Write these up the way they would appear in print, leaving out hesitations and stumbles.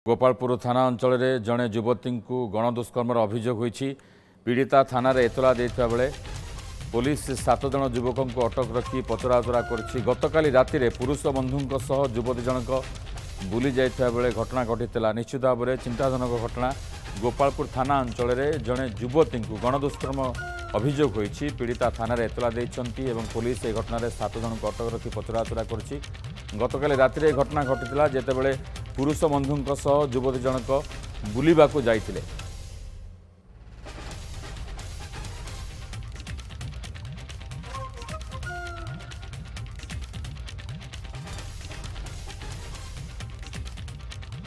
गोपालपुर थाना अंचल में जड़े युवती को गणदुष्कर्मर अभियोग होती। पीड़िता थाना एतला देता बेले पुलिस 7 जन युवकों को अटक रखी पचराउचरा कर गतकाली राति में पुरुष बंधु सह युवती जनक बुली जाइता बेले घटना घटी। निश्चित भाव में चिंताजनक घटना। गोपालपुर थाना अंचल में जड़े युवती को गणदुष्कर्म अभियोग होती। पीड़िता थाना एतला देती और पुलिस ए घटना 7 जन को अटक रखी पचराउचरा कर गतकाली राति में घटना घटी जितेबाला पुरुष बंधु सह युवती जनक बुलिबाकू जाइथिले।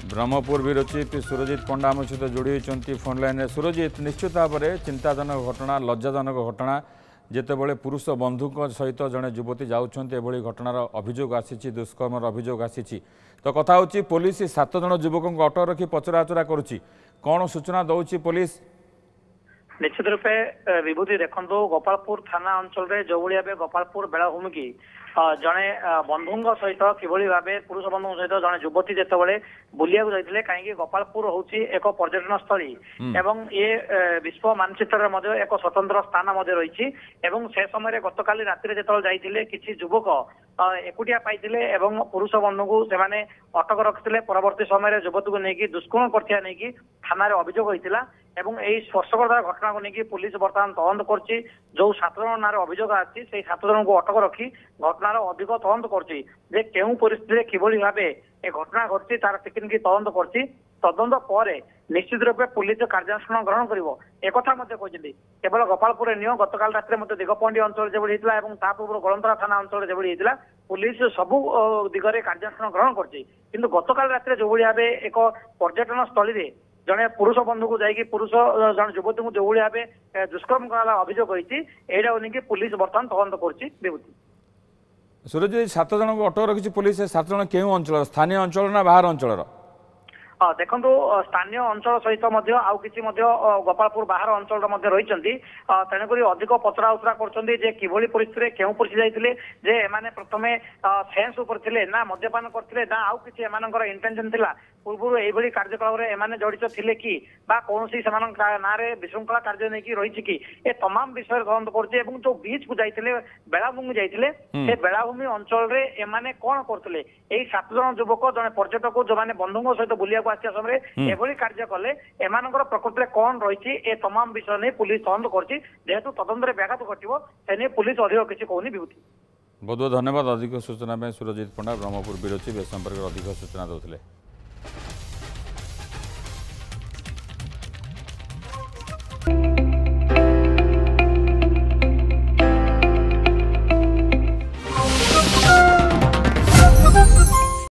ब्रह्मपुर विरोचित सुरजित पंडा आम सहित जोड़ी होती फोन लाइन में। सुरजित, निश्चित भाव में चिंताजनक घटना, लज्जाजनक घटना जितेबाला पुरुष बंधु सहित जड़े युवती जाऊँच घटनार अभियोग आसी, दुष्कर्मर अभियोग आसी। तो कथा होची पुलिस 7 जन युवकों को अटक रखी पचराउचरा करुच्ची, कौन सूचना दौची पुलिस? निश्चित रूपे विभूति देखो गोपालपुर थाना अंचल में जो भाव गोपालपुर बेलाभूमि की जड़े बंधु सहित किभली भाव पुरुष बंधु सहित जड़े युवती जितेबाला बुलिया जाते कहीं गोपालपुर हूँ एक पर्यटन स्थली एवं ये विश्व मानचित्र एक स्वतंत्र स्थान रही। से समय गतकाली राति जो जाते किसी युवक एकुटिया पाइले एवं पुरुष बंधु को से अटक रखिते। परवर्ती समय युवती को लेकिन दुष्कर्म कर थाना अभियोग होता एवं यही स्पर्शकर्ता घटना को लेकिन पुलिस बर्तमान तदंत कर जो 7 जन नार अभियोग आसी 7 जन को अटक रखी घटनार अधिक तदंत कर केउं परिस्थिति किभली भाव ए घटना घटी तार टेक्निक तदंत कर तदंत पर निश्चित रूपे पुलिस कार्यानुष्ठान ग्रहण कर केवल गोपालपुर नियो गतकाल रात दिगपंडी अंचल जो होता है पूर्व गलंतरा थाना अंचल जो होता पुलिस सबू दिगरे कार्यानुष्ठान ग्रहण कर गतकाल रात जो भाव एक पर्यटन स्थली जड़े पुरुष बंधु को जाकि पुरुष जन युवती को जो भाव दुष्कर्म कराला अभियोग होती यही पुलिस बर्तमान तदंत कर। सूरज, 7 जन को अटक रखी पुलिस। 7 जन केउं अंचल, स्थानीय अंचल ना बाहर अंचल? देखो स्थानीय अंचल सहित आउ किसी गोपालपुर बाहर अंचल रही तेणुक अधिक पचराउचरा कर परिस्थिति क्यों पशि जाते एमाने प्रथमे सेन्स थे ना मद्यपान करते ना आउ किसी इंटेंशन थिला पूर्व यही कार्यकलाप एमाने जड़ित थे कि कौन ना विशृंखला कार्य नहीं रही कि ए तमाम विषय तदंत कर जो बीच को जाते बेलाभूमि जाते बेलाभूमि अंचल एमाने कौन करते 7 जन युवक जड़े पर्यटक जो मैंने बंधु सहित बुलिया आसा समय एभली कार्य कले एम प्रकृति कौन रही ए तमाम विषय नहीं पुलिस तदंत करेतु तदंत व्याघात घटो से पुलिस अधिक किसी कहूनी। विभूति, बहुत बहुत धन्यवाद। अधिक सूचना सुरजित पंडा ब्रह्मपुर विरोची संपर्क अधिक सूचना देते।